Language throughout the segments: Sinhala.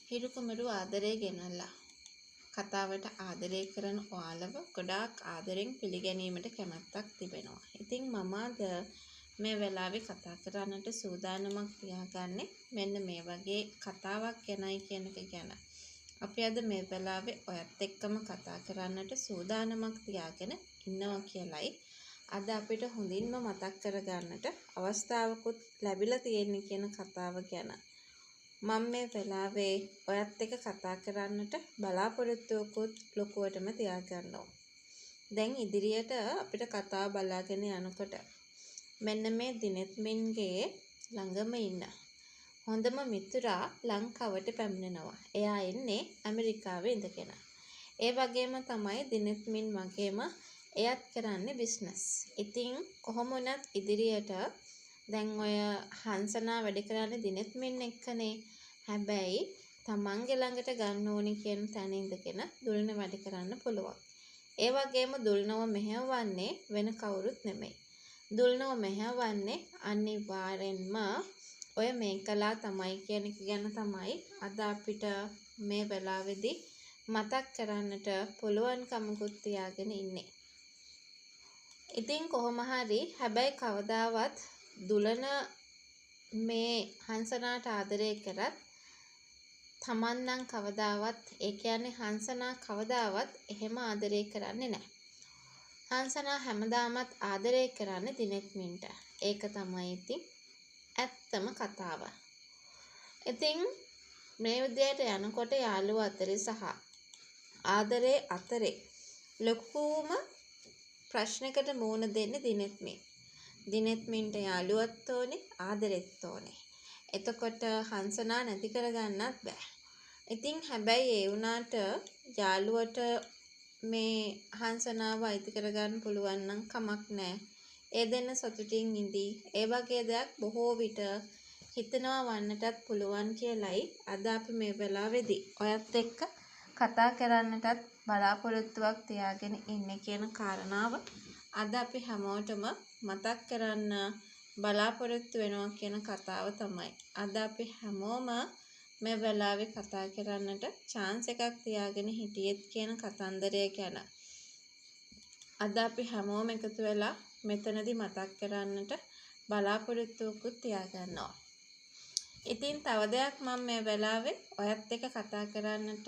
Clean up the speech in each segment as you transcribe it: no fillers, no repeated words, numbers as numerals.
හිරුකුමරු ආදරේ ගෙනල්ලා කතාවට ආදරය කරන ඔයාලව ගොඩාක් ආදරෙන් පිළිගැනීමට කැමැත්තක් තිබෙනවා. ඉතින් මම අද මේ වෙලාවේ කතා කරන්නට සූදානමක් තියාගන්නේ මෙන්න මේ වගේ කතාවක් ගැනයි කියන එක ගැන. අපි අද මේ වෙලාවේ ඔයත් එක්කම කතා කරන්නට සූදානමක් තියාගෙන ඉන්නවා කියලයි අද අපිට හොඳින්ම මතක් කරගන්නට අවස්ථාවකුත් ලැබිලා තියෙන්නේ කියන කතාව ගැන. මම මේ වෙලාවේ ඔයත් එක්ක කතා කරන්නට බලාපොරොත්තුවකුත් ලොකුවටම තියාගන්නවා. දැන් ඉදිරියට අපිට කතාව බලාගෙන යනකොට මෙන්න මේ දිනෙත්මින්ගේ ළඟම ඉන්න හොඳම මිතුරා ලංකාවට පැමිණෙනවා. එයා එන්නේ ඇමරිකාවේ ඉඳගෙන. ඒ වගේම තමයි දිනෙත්මින් වගේම එයත් කරන්නේ බිස්නස්. ඉතින් කොහොම වුණත් ඉදිරියට දැන් ඔය හංසනා වැඩ කරන්නේ දිනෙත්මින් එක්කනේ. හැබැයි තමන්ගේ ළඟට ගන්න ඕනේ කියන තැන ඉඳගෙන දුල්න වැඩ කරන්න පුළුවන්. ඒ වගේම දුල්නව මෙහෙවන්නේ වෙන කවුරුත් නෙමෙයි. දුල්නව මෙහෙවන්නේ අනිවාර්යෙන්ම ඔය මේකලා තමයි කියන එක ගැන තමයි අද අපිට මේ වෙලාවේදී මතක් කරන්නට පුළුවන්කමකුත් තියාගෙන ඉන්නේ. ඉතින් කොහොම හරි හැබැයි කවදාවත් දුලන මේ හංසනාට ආදරය කරත් තමන් නම් කවදාවත් ඒ කියන්නේ හංසනා කවදාවත් එහෙම ආදරය කරන්නේ නැහැ. හංසනා හැමදාමත් ආදරය කරන්නේ දිනෙත්මින්ට. ඒක තමයි ඉතින් ඇත්තම කතාව. ඉතින් මේ විදියට යනකොට යාළුවෝ අතරේ සහ ආදරේ අතරේ ලොකුම ප්‍රශ්නයකට මුහුණ දෙන්නේ දිනෙත්මින්. දිනෙත්මින්ට යාළුවත් ඕනේ ආදරෙත් ඕනේ. එතකොට හංසනා නැති කරගන්නත් බෑ. ඉතින් හැබැයි ඒ වුණාට යාළුවට මේ හංසනාව අයිති කරගන්න පුළුවන් නම් කමක් නැහැ. ඒ දෙන්න සතුටින් ඉඳී. ඒ වගේ දෙයක් බොහෝ විට හිතනවා වන්නටත් පුළුවන් කියලයි අද අපි මේ වෙලාවේදී ඔයත් එක්ක කතා කරන්නටත් බලාපොරොත්තුවක් තියාගෙන ඉන්නේ කියන කාරණාව අද අපි හැමෝටම මතක් කරන්න බලාපොරොත්තු වෙනවා කියන කතාව තමයි. අද අපි හැමෝම මේ වෙලාවේ කතා කරන්නට chance එකක් තියාගෙන හිටියෙත් කියන කතන්දරය ගැන. අද අපි හැමෝම එකතු වෙලා මෙතනදී මතක් කරන්නට බලාපොරොත්තුවකුත් තියාගන්නවා. ඉතින් තව දෙයක් මම මේ වෙලාවේ ඔයත් එක්ක කතා කරන්නට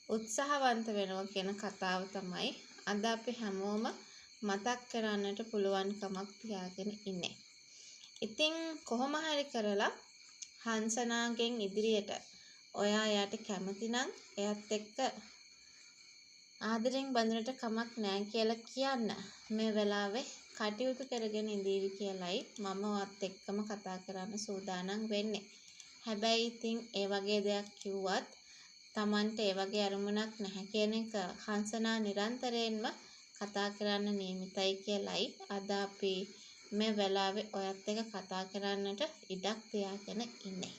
උත්සාහවන්ත වෙනවා කියන කතාව තමයි අද අපි හැමෝම මතක් කරන්නට පුළුවන්කමක් තියාගෙන ඉන්නේ. ඉතින් කොහොම හරි කරලා හංසනාගෙන් ඉදිරියට ඔයා යාට කැමති නම් එයත් එක්ක ආදරෙන් බඳිනට කමක් නැහැ කියලා කියන්න මේ වෙලාවේ කටයුතු කරගෙන ඉඳීවි කියලයි මම ඔයත් එක්කම කතා කරන්න සූදානම් වෙන්නේ. හැබැයි ඉතින් ඒ වගේ දෙයක් කිව්වත් Tamante ඒ වගේ අරමුණක් නැහැ කියන එක හංසනා නිරන්තරයෙන්ම කතා කරන්න නියමිතයි කියලයි අද අපි මේ වෙලාවේ ඔයත් එක්ක කතා කරන්නට ඉඩක් තියාගෙන ඉන්නේ.